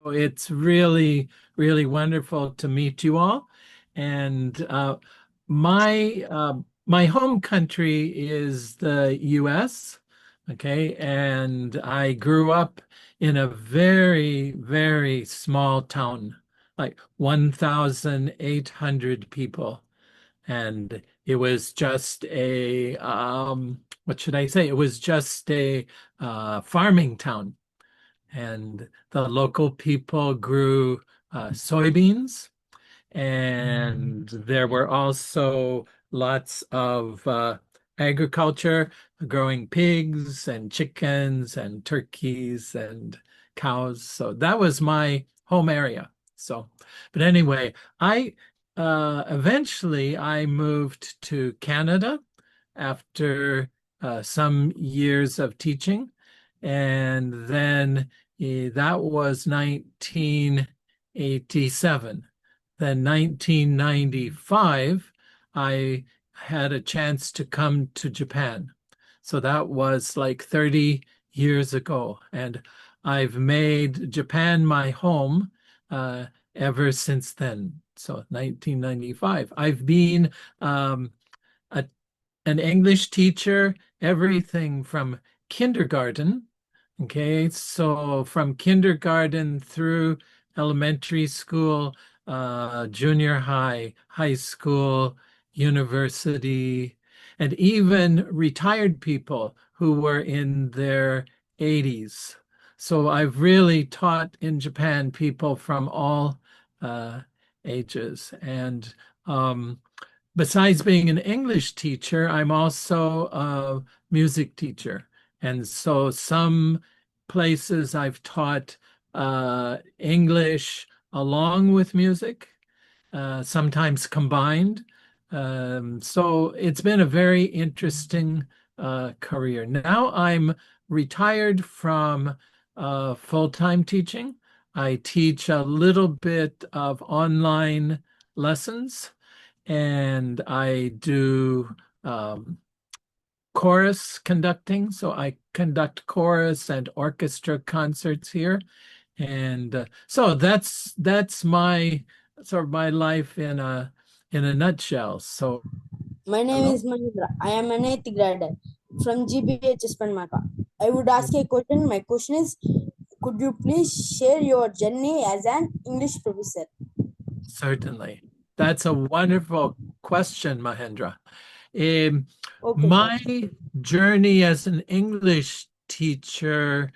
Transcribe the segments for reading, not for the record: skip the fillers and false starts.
it's really, really wonderful to meet you all. And my home country is the US. Okay, and I grew up in a very, very small town, like 1,800 people. And it was just what should I say? It was just a farming town. And the local people grew soybeans, and there were also lots of agriculture, growing pigs and chickens and turkeys and cows. So that was my home area. So, but anyway, I eventually I moved to Canada after some years of teaching, and then that was 1987. Then 1995, I had a chance to come to Japan. So that was like 30 years ago. And I've made Japan my home ever since then. So 1995. I've been a, an English teacher, everything from kindergarten. Okay, so from kindergarten through elementary school, junior high, high school, university, and even retired people who were in their 80s. So I've really taught in Japan people from all uh, ages. And besides being an English teacher, I'm also a music teacher. And so some places I've taught English along with music, sometimes combined. So it's been a very interesting career. Now I'm retired from full-time teaching. I teach a little bit of online lessons, and I do chorus conducting. So I conduct chorus and orchestra concerts here. And so that's my sort of my life in a nutshell. So My name is Mahindra. I am an eighth grader from GBHS Panmaka. I would ask a question. My question is, could you please share your journey as an English professor? certainly, that's a wonderful question, Mahendra. Um, Okay, sir. my journey as an English teacher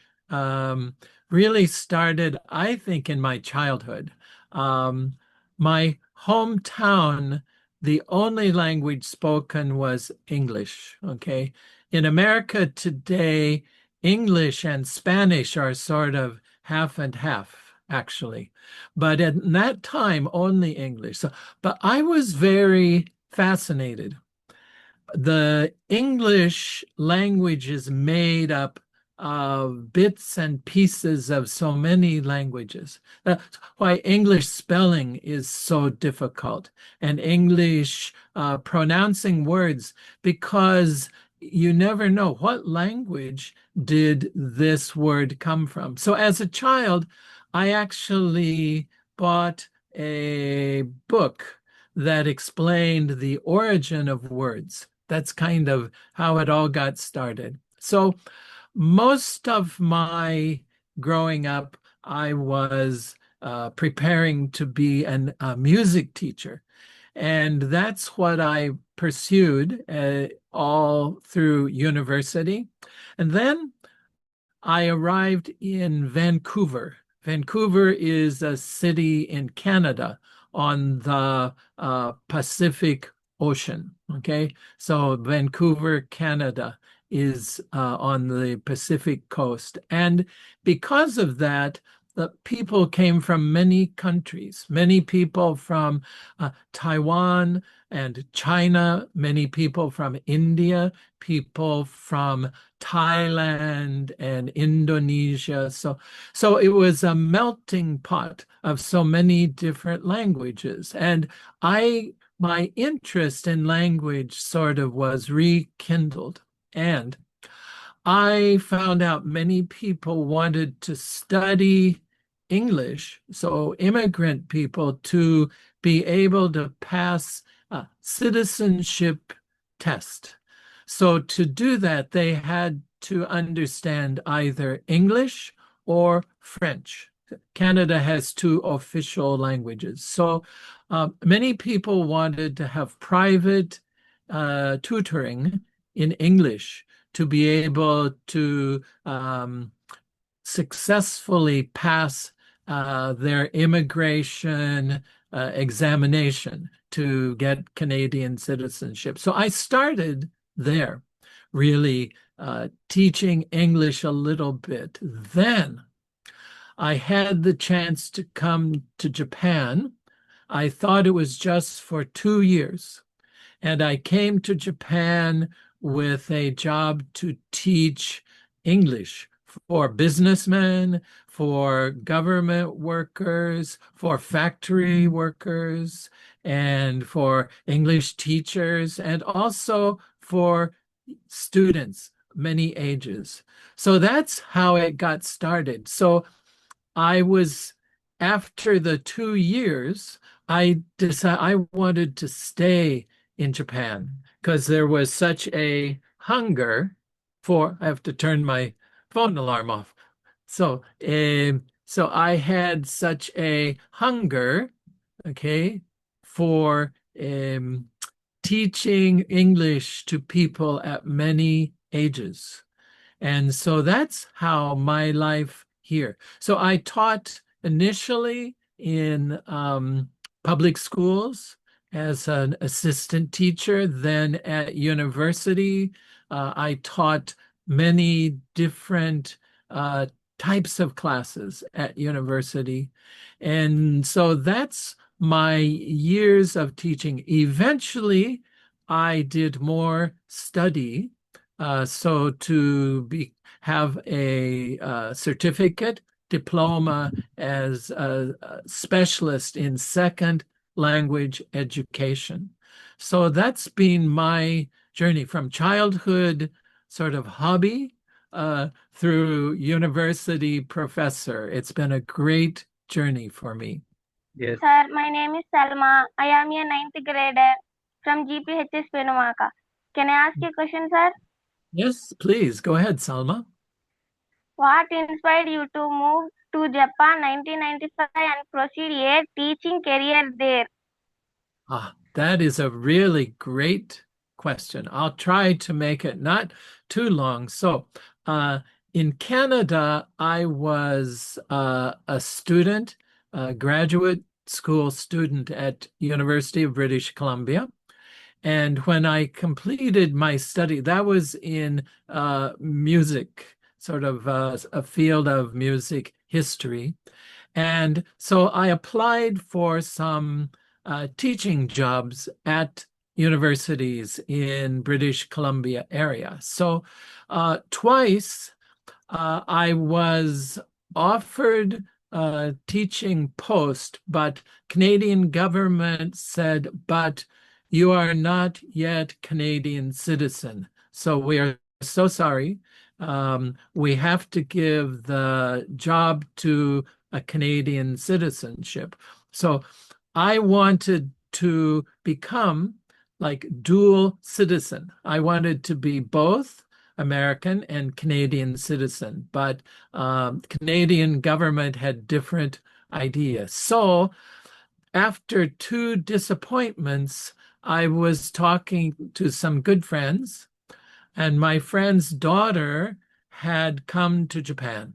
really started, I think, in my childhood. My hometown, the only language spoken was English. Okay. In America today, English and Spanish are sort of half and half, actually. But at that time, only English. So, but I was very fascinated. The English language is made up of bits and pieces of so many languages. That's why English spelling is so difficult, and English pronouncing words, because you never know what language did this word come from. So as a child, I actually bought a book that explained the origin of words. That's kind of how it all got started. So most of my growing up, I was preparing to be a music teacher. And that's what I pursued all through university. And then I arrived in Vancouver. Vancouver is a city in Canada on the Pacific Ocean. Okay, so Vancouver, Canada is on the Pacific coast. And because of that, the people came from many countries, many people from Taiwan and China, many people from India, people from Thailand and Indonesia. So it was a melting pot of so many different languages. And my interest in language sort of was rekindled. And I found out many people wanted to study English, so immigrant people, to be able to pass a citizenship test. So to do that, they had to understand either English or French. Canada has two official languages. So many people wanted to have private tutoring in English to be able to successfully pass their immigration examination to get Canadian citizenship. So I started there, really teaching English a little bit. Then I had the chance to come to Japan. I thought it was just for 2 years. And I came to Japan with a job to teach English for businessmen, for government workers, for factory workers, and for English teachers, and also for students, many ages. So that's how it got started. So I was, after the 2 years, I decided I wanted to stay in Japan because there was such a hunger for, I have to turn my phone alarm off. So I had such a hunger, okay, for teaching English to people at many ages. And so that's how my life here. So I taught initially in public schools as an assistant teacher. Then at university, I taught many different types of classes at university. And so that's my years of teaching. Eventually, I did more study so to have a certificate, diploma as a specialist in second language education. So that's been my journey from childhood sort of hobby through university professor. It's been a great journey for me. Yes. Sir, my name is Salma. I am a ninth grader from GPHS Penumaka. Can I ask a question, sir? Yes, please go ahead, Salma. What inspired you to move to Japan 1995 and proceed a teaching career there? That is a really great question. I'll try to make it not too long. So, in Canada, I was a student, a graduate school student at University of British Columbia. And when I completed my study, that was in music, sort of a field of music history. And so I applied for some teaching jobs at universities in British Columbia area. So twice I was offered a teaching post, but Canadian government said, but you are not yet Canadian citizen. So we are so sorry. We have to give the job to a Canadian citizenship. So I wanted to become like dual citizen. I wanted to be both American and Canadian citizen, but Canadian government had different ideas. So after two disappointments, I was talking to some good friends, and my friend's daughter had come to Japan,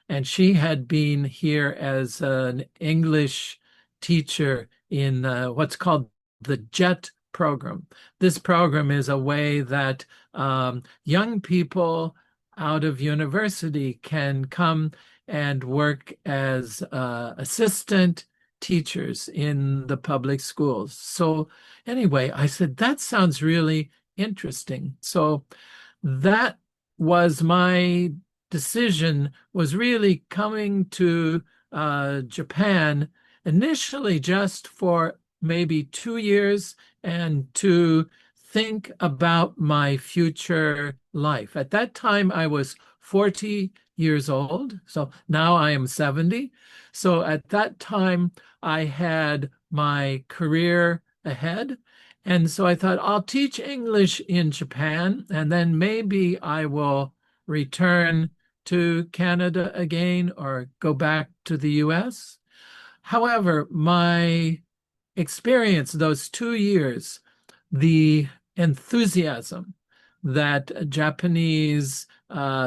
and she had been here as an English teacher in what's called the JET program. This program is a way that young people out of university can come and work as assistant teachers in the public schools. So anyway, I said, that sounds really interesting. So that was my decision, was really coming to Japan initially just for maybe 2 years and to think about my future life. At that time, I was 40 years old. So now I am 70. So at that time, I had my career ahead. And so I thought I'll teach English in Japan, and then maybe I will return to Canada again or go back to the US. However, my experience, those 2 years, the enthusiasm that Japanese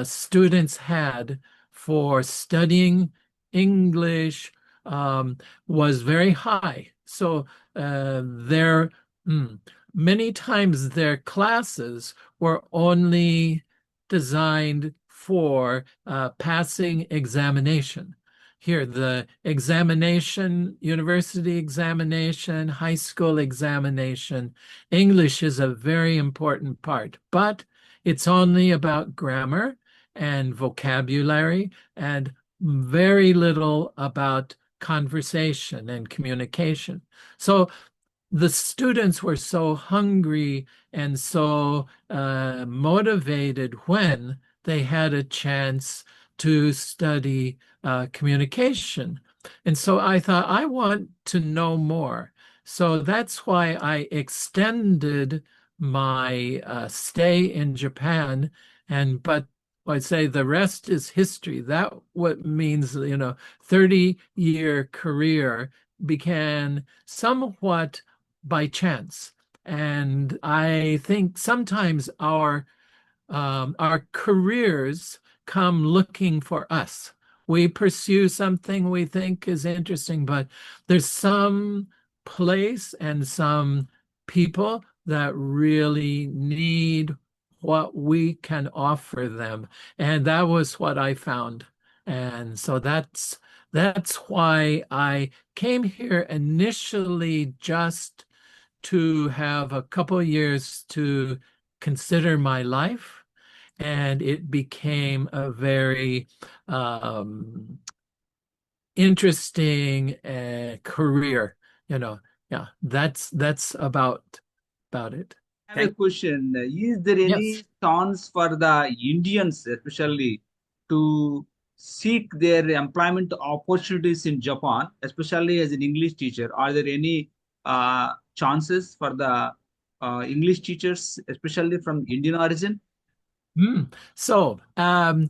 students had for studying English was very high. So their many times their classes were only designed for passing examination. Here, the examination, university examination, high school examination, English is a very important part, but it's only about grammar and vocabulary and very little about conversation and communication. So the students were so hungry and so motivated when they had a chance to study communication. And so I thought, I want to know more. So that's why I extended my stay in Japan. But I'd say the rest is history. That what means, 30-year career began somewhat by chance. And I think sometimes our careers come looking for us. We pursue something we think is interesting, but there's some place and some people that really need what we can offer them. And that was what I found. And so that's why I came here initially just to have a couple years to consider my life, and it became a very interesting career. Yeah, that's about it. I have a question. Is there any Yes. chance for the Indians, especially, to seek their employment opportunities in Japan, especially as an English teacher? Are there any chances for the English teachers, especially from Indian origin? So, I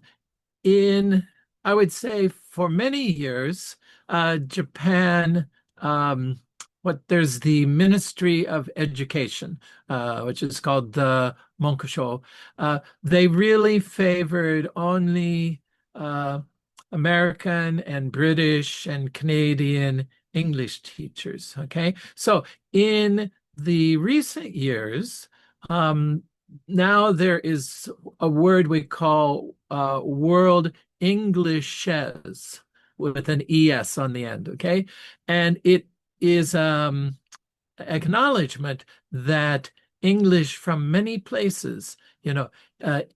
would say for many years, Japan, there's the Ministry of Education, which is called the Monkusho. They really favored only American and British and Canadian English teachers. Okay, so in the recent years, now there is a word we call World Englishes with an ES on the end, okay? And it is acknowledgement that English from many places,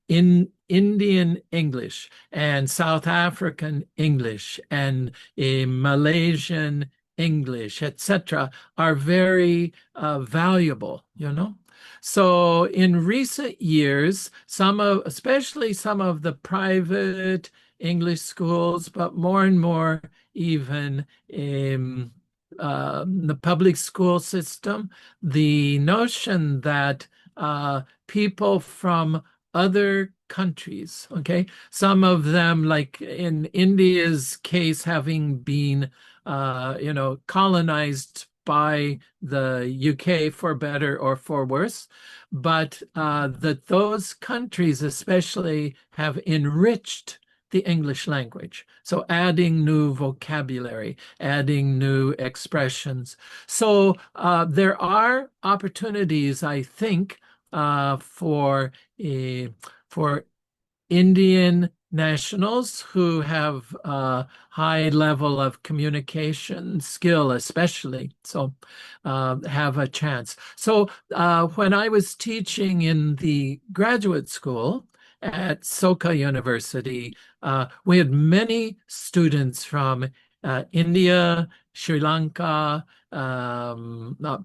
in Indian English and South African English and Malaysian English, etc., are very valuable, So in recent years, especially some of the private English schools, but more and more even in the public school system, the notion that people from other countries, okay, some of them, like in India's case, having been, colonized by the UK for better or for worse, but that those countries especially have enriched the English language. So adding new vocabulary, adding new expressions. So there are opportunities, I think, for Indian nationals who have a high level of communication skill, especially, so have a chance. So when I was teaching in the graduate school at Soka University, we had many students from India, Sri Lanka,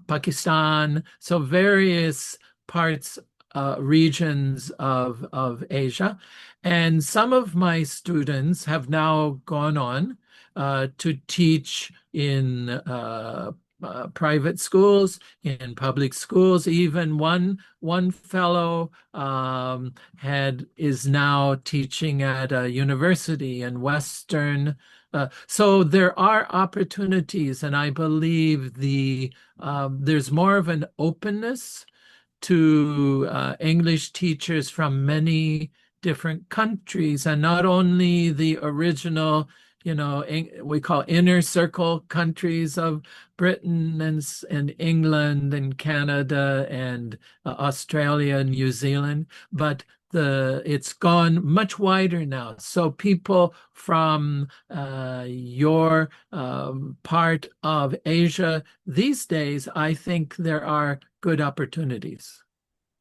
Pakistan, so various parts regions of Asia. And some of my students have now gone on to teach in private schools, in public schools. Even one fellow is now teaching at a university in Western. So there are opportunities, and I believe there's more of an openness to English teachers from many different countries, and not only the original, we call inner circle countries of Britain and England and Canada and Australia and New Zealand, but it's gone much wider now. So people from your part of Asia these days, I think there are good opportunities.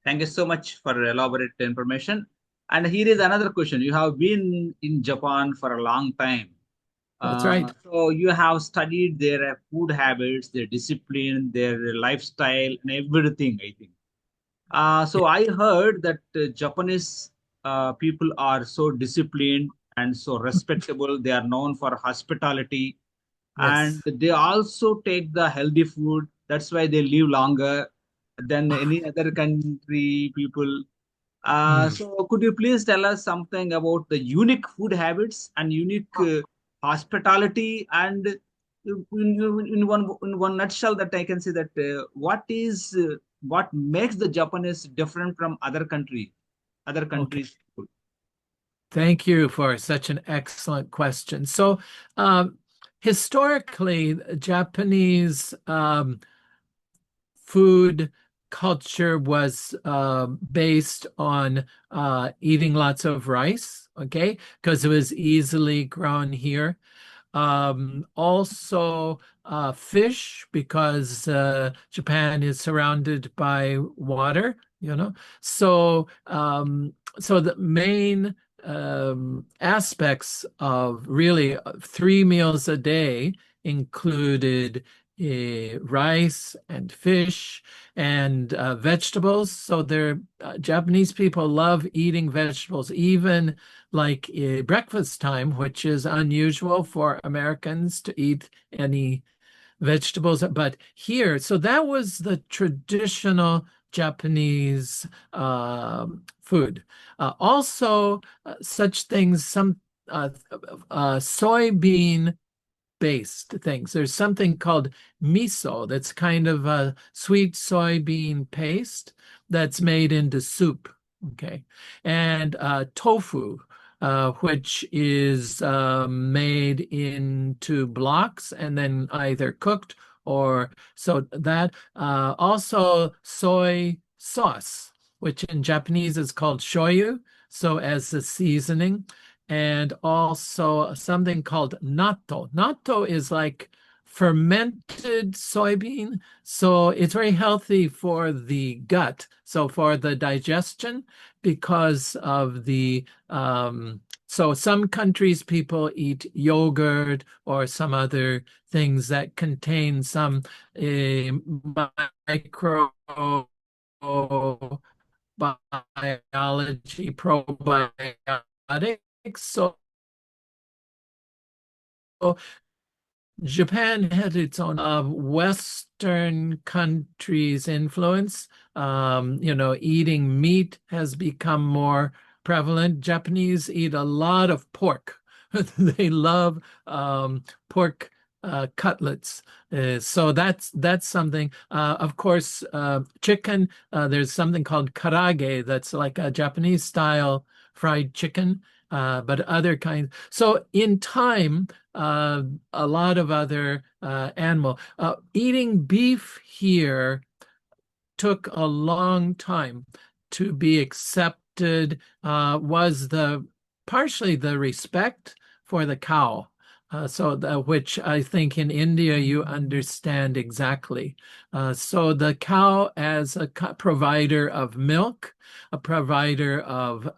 Thank you so much for elaborate information. And here is another question. You have been in Japan for a long time. That's right. So you have studied their food habits, their discipline, their lifestyle, and everything, I think. So I heard that Japanese people are so disciplined and so respectable. They are known for hospitality, and Yes. they also take the healthy food. That's why they live longer than any other country people. So could you please tell us something about the unique food habits and unique hospitality, and in one nutshell that I can say that what makes the Japanese different from other countries Okay. people? Thank you for such an excellent question. So, historically, Japanese food culture was based on eating lots of rice, okay, because it was easily grown here. Also fish, because Japan is surrounded by water, So the main aspects of really 3 meals a day included rice and fish and vegetables. So Japanese people love eating vegetables, even like breakfast time, which is unusual for Americans to eat any vegetables. But here, so that was the traditional Japanese food. Also, such things, some soybean based things. There's something called miso that's kind of a sweet soybean paste that's made into soup. Okay. And tofu, which is made into blocks and then either cooked or so that. Also soy sauce, which in Japanese is called shoyu. So as a seasoning. And also something called natto. Natto is like fermented soybean. So it's very healthy for the gut. So for the digestion, because of so some countries people eat yogurt or some other things that contain some microbiology probiotics. So Japan had its own Western countries' influence. Eating meat has become more prevalent. Japanese eat a lot of pork. They love pork cutlets. So that's something. Of course, chicken. There's something called karage that's like a Japanese style fried chicken. But other kinds. So in time, a lot of other animal. Eating beef here took a long time to be accepted, was partially the respect for the cow. Which I think in India you understand exactly. So the cow as a provider of milk, a provider of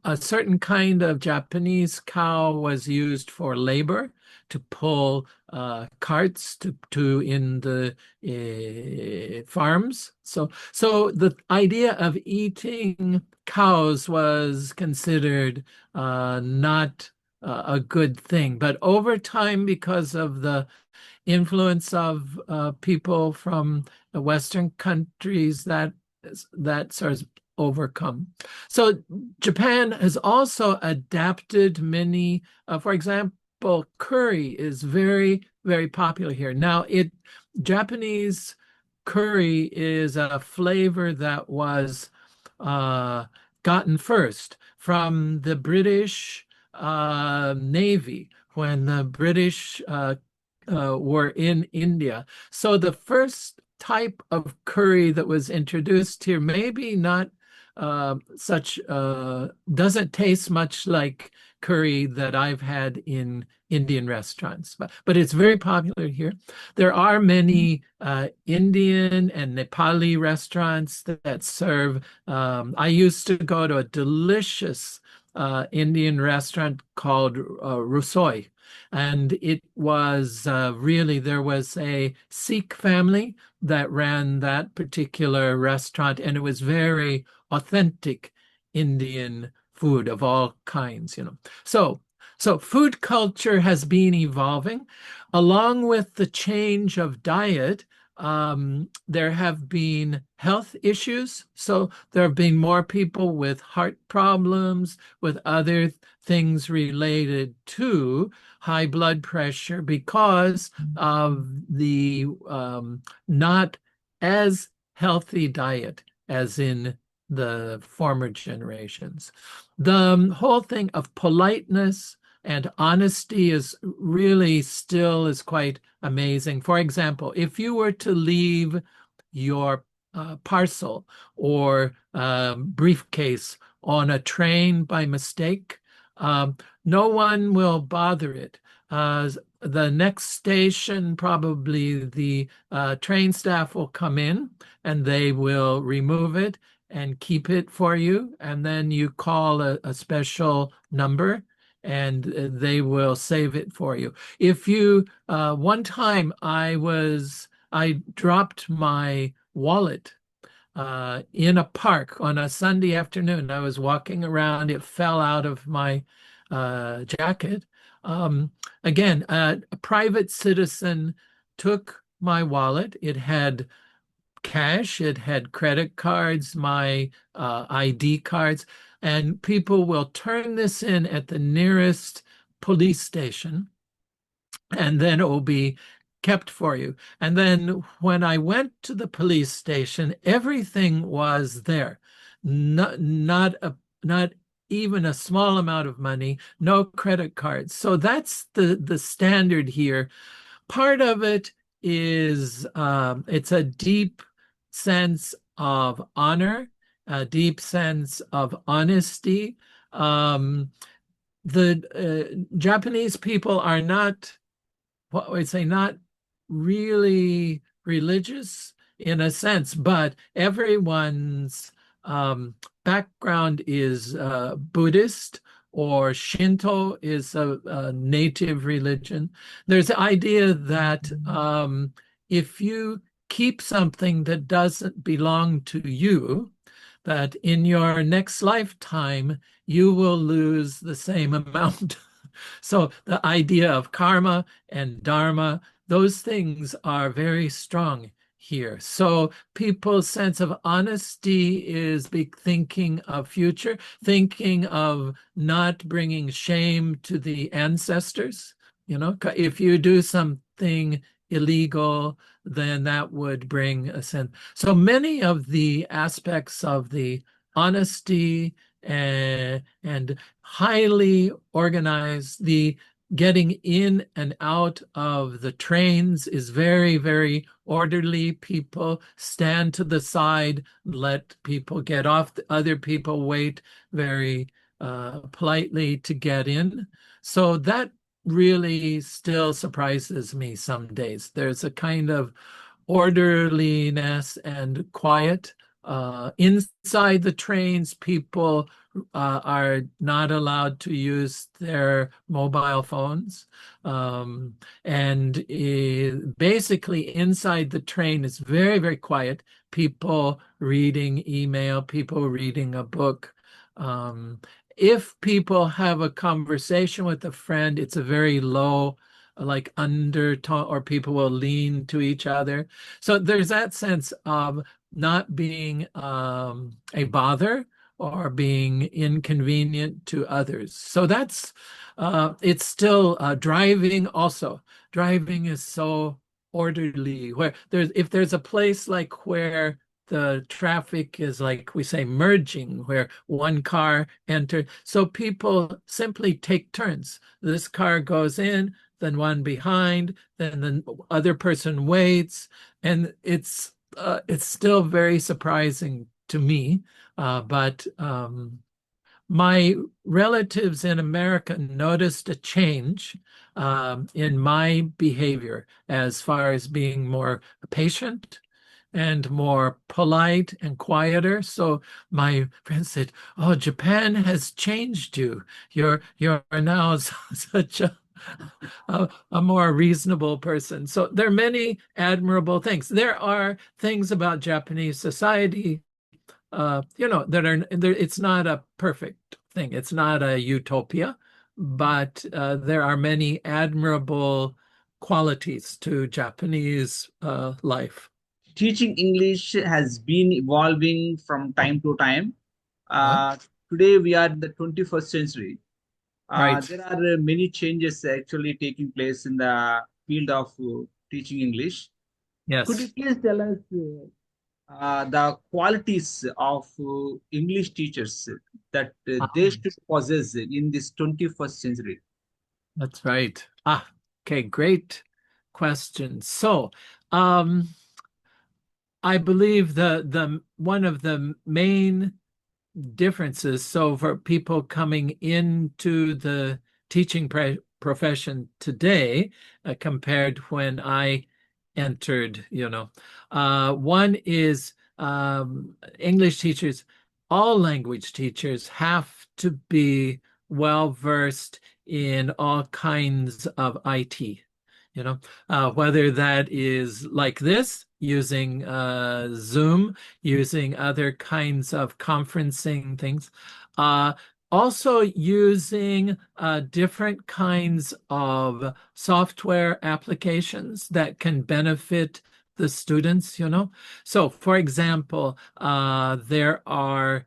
a certain kind of Japanese cow was used for labor to pull carts to in the farms. So the idea of eating cows was considered not a good thing. But over time, because of the influence of people from the Western countries, that sort of overcome. So Japan has also adapted many, for example, curry is very, very popular here. Now, Japanese curry is a flavor that was gotten first from the British Navy when the British were in India. So the first type of curry that was introduced here, maybe not doesn't taste much like curry that I've had in Indian restaurants, but it's very popular here. There are many Indian and Nepali restaurants that serve. I used to go to a delicious Indian restaurant called Rusoi. And it was really, there was a Sikh family that ran that particular restaurant, and it was very authentic Indian food of all kinds, you know. So food culture has been evolving. Along with the change of diet, there have been health issues. So there have been more people with heart problems, with other things related to high blood pressure because of the not as healthy diet as in the former generations. The whole thing of politeness and honesty is really still is quite amazing. For example, if you were to leave your parcel or briefcase on a train by mistake, no one will bother it. The next station, probably the train staff will come in and they will remove it and keep it for you. And then you call a special number and they will save it for you. If you, one time I dropped my wallet in a park on a Sunday afternoon. I was walking around, it fell out of my jacket. Again, a private citizen took my wallet. It had cash, it had credit cards, my ID cards, and people will turn this in at the nearest police station, and then it will be kept for you. And then when I went to the police station, everything was there. Not even a small amount of money, no credit cards. So that's the standard here. Part of it is it's a deep sense of honor, a deep sense of honesty. The Japanese people are not, what would I say, not really religious in a sense, but everyone's background is Buddhist or Shinto is a native religion. There's the idea that if you keep something that doesn't belong to you, that in your next lifetime, you will lose the same amount. So the idea of karma and dharma, those things are very strong here. So people's sense of honesty is thinking of future, thinking of not bringing shame to the ancestors. You know, if you do something illegal, then that would bring a sense. So many of the aspects of the honesty and highly organized, the getting in and out of the trains is very, very orderly. People stand to the side, let people get off. Other people wait very politely to get in. So that really still surprises me some days. There's a kind of orderliness and quiet inside the trains, people are not allowed to use their mobile phones. And basically inside the train is very, very quiet. People reading email, people reading a book. If people have a conversation with a friend, it's a very low, like undertone, or people will lean to each other. So there's that sense of not being a bother or being inconvenient to others. So that's it's still driving also. Driving is so orderly, where if there's a place like where the traffic is, like we say, merging, where one car enters, so people simply take turns. This car goes in, then one behind, then the other person waits, and it's still very surprising to me. But my relatives in America noticed a change in my behavior as far as being more patient and more polite and quieter. So my friend said, "Oh, Japan has changed you. You're now such a more reasonable person." So there are many admirable things. There are things about Japanese society, that are there. It's not a perfect thing. It's not a utopia, but there are many admirable qualities to Japanese life. Teaching English has been evolving from time to time. Yeah. Today we are in the 21st century. Right. There are many changes actually taking place in the field of teaching English. Could you Yes. please tell us the qualities of English teachers that they should possess in this 21st century? That's right. Okay, great question. So, I believe the one of the main differences, so for people coming into the teaching profession today, compared when I entered, one is English teachers, all language teachers have to be well versed in all kinds of IT, whether that is like this, using Zoom, using other kinds of conferencing things, also using different kinds of software applications that can benefit the students, So, for example, there are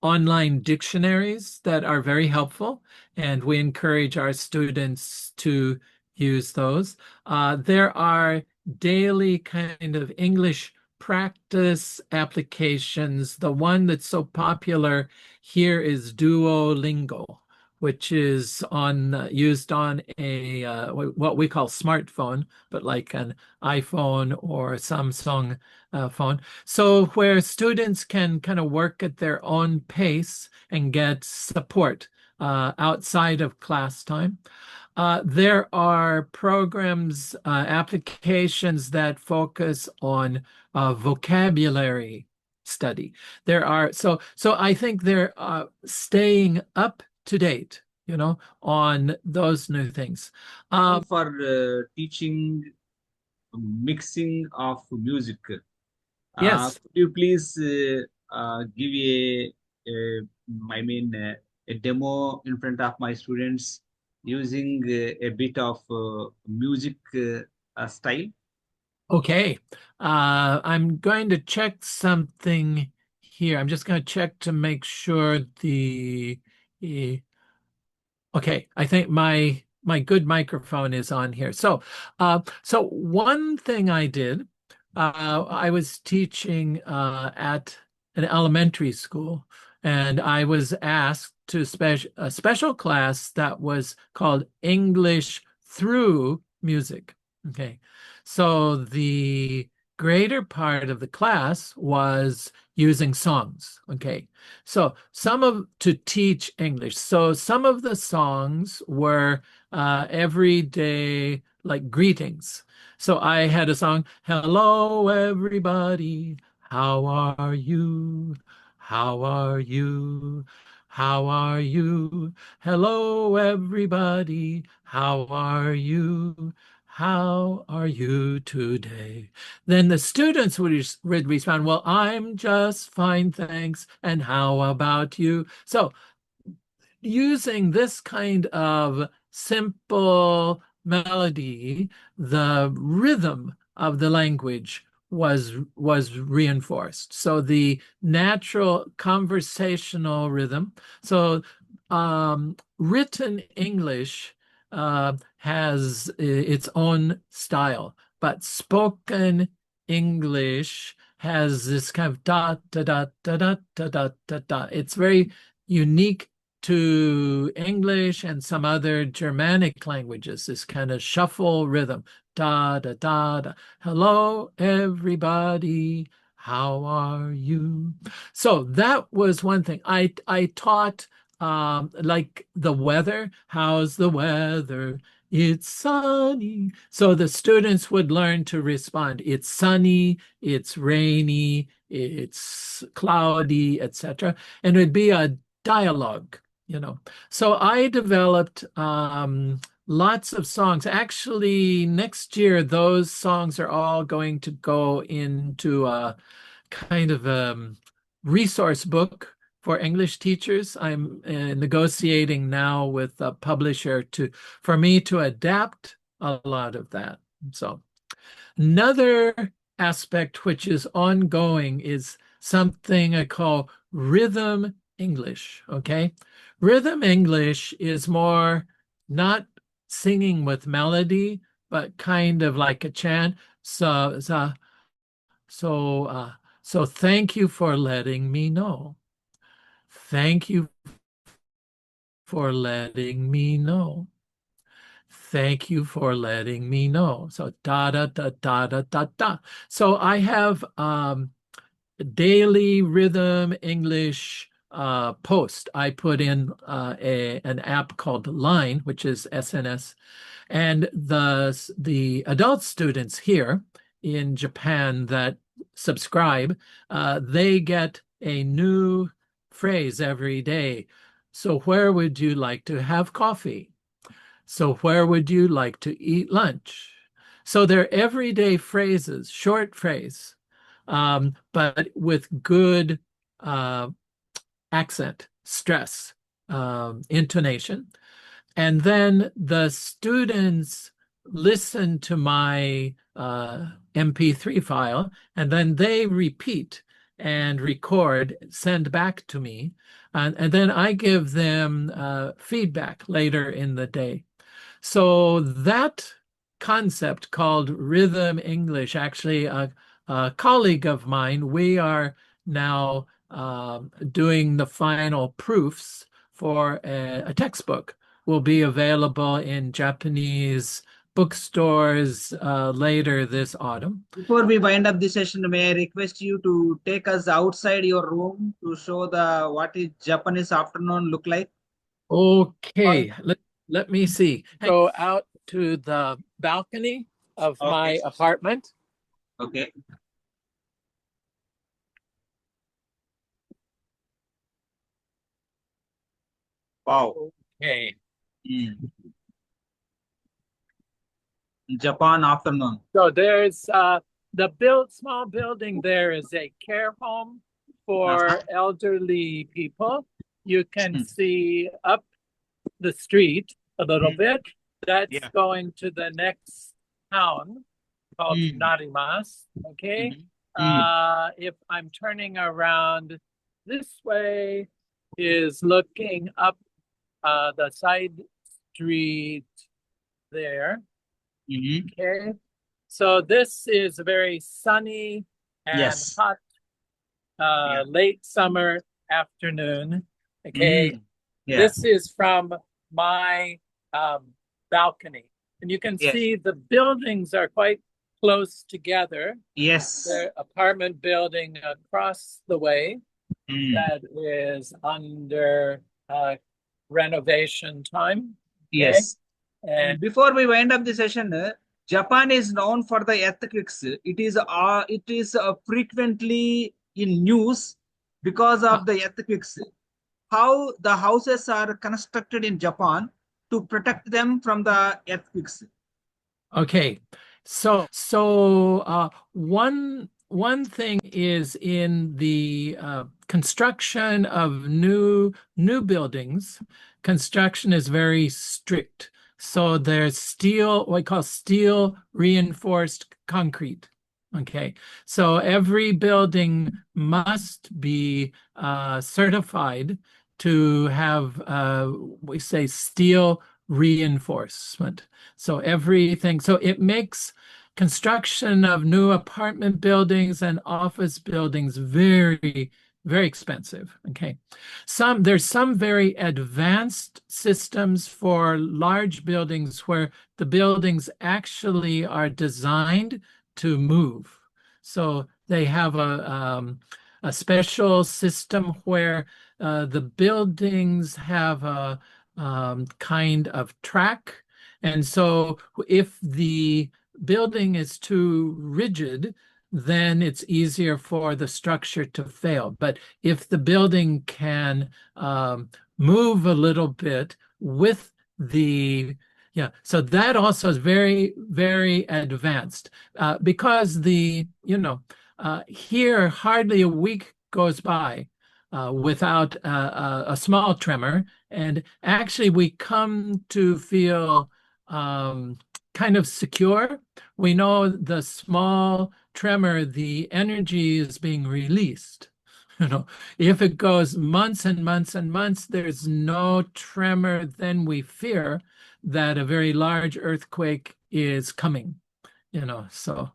online dictionaries that are very helpful, and we encourage our students to use those. There are daily kind of English practice applications. The one that's so popular here is Duolingo, which is used on a what we call smartphone, but like an iPhone or Samsung phone. So where students can kind of work at their own pace and get support outside of class time. There are programs, applications that focus on vocabulary study. So I think they're staying up to date, on those new things. For teaching mixing of music, Yes. could you please give a demo in front of my students using a bit of music style? Okay. I'm going to check something here. I'm just going to check to make sure okay, I think my good microphone is on here. So one thing I did, I was teaching at an elementary school, and I was asked to a special class that was called English through Music. Okay, so the greater part of the class was using songs. Okay, so to teach English. So some of the songs were everyday, like greetings. So I had a song, "Hello, everybody. How are you? How are you? How are you? Hello, everybody. How are you? How are you today? Then the students would respond, well, I'm just fine, thanks. And how about you? So using this kind of simple melody, the rhythm of the language was reinforced. So the natural conversational rhythm. So written English has its own style, but spoken English has this kind of da da da da da da da da da. It's very unique to English and some other Germanic languages, this kind of shuffle rhythm. Da, da, da, da. Hello, everybody. How are you? So that was one thing. I taught like the weather. How's the weather? It's sunny. So the students would learn to respond. It's sunny, it's rainy, it's cloudy, etc. And it'd be a dialogue. So I developed lots of songs. Actually, next year, those songs are all going to go into a kind of resource book for English teachers. I'm negotiating now with a publisher for me to adapt a lot of that. So another aspect which is ongoing is something I call rhythm English, okay? Rhythm English is more not singing with melody, but kind of like a chant. So thank you for letting me know. Thank you for letting me know. Thank you for letting me know. So da da da da da da da. So I have daily rhythm English post. I put in an app called Line, which is SNS, and the adult students here in Japan that subscribe, they get a new phrase every day. So where would you like to have coffee? So where would you like to eat lunch? So they're everyday phrases, short phrase, but with good accent, stress, intonation. And then the students listen to my MP3 file, and then they repeat and record, send back to me. And then I give them feedback later in the day. So that concept called Rhythm English, actually a colleague of mine, we are now doing the final proofs for a textbook. Will be available in Japanese bookstores later this autumn. Before we wind up this session, may I request you to take us outside your room to show what is Japanese afternoon look like? Okay, let me see. Go out to the balcony of my apartment. Okay. Wow. Okay. Japan afternoon. So there's the small building there is a care home for elderly people. You can see up the street a little bit. That's going to the next town called Narimas. Okay. If I'm turning around this way, is looking up the side street there. Okay. So this is a very sunny and hot late summer afternoon. Okay. This is from my balcony. And you can see the buildings are quite close together. Yes. The apartment building across the way that is under renovation time. Yes. And before we wind up the session, Japan is known for the earthquakes. It is frequently in news because of the earthquakes. How the houses are constructed in Japan to protect them from the earthquakes? Okay, so one thing is in the construction of new buildings. Construction is very strict. So there's steel, what we call steel reinforced concrete. Okay, so every building must be certified to have we say steel reinforcement. So everything, so it makes construction of new apartment buildings and office buildings very, very expensive. Okay. There's some very advanced systems for large buildings where the buildings actually are designed to move. So they have a special system where the buildings have a kind of track. And so if the building is too rigid, then it's easier for the structure to fail. But if the building can move a little bit with the, yeah, so that also is very, very advanced because here hardly a week goes by without a small tremor. And actually, we come to feel kind of secure. We know the small tremor, the energy is being released. If it goes months and months and months, there's no tremor, then we fear that a very large earthquake is coming. So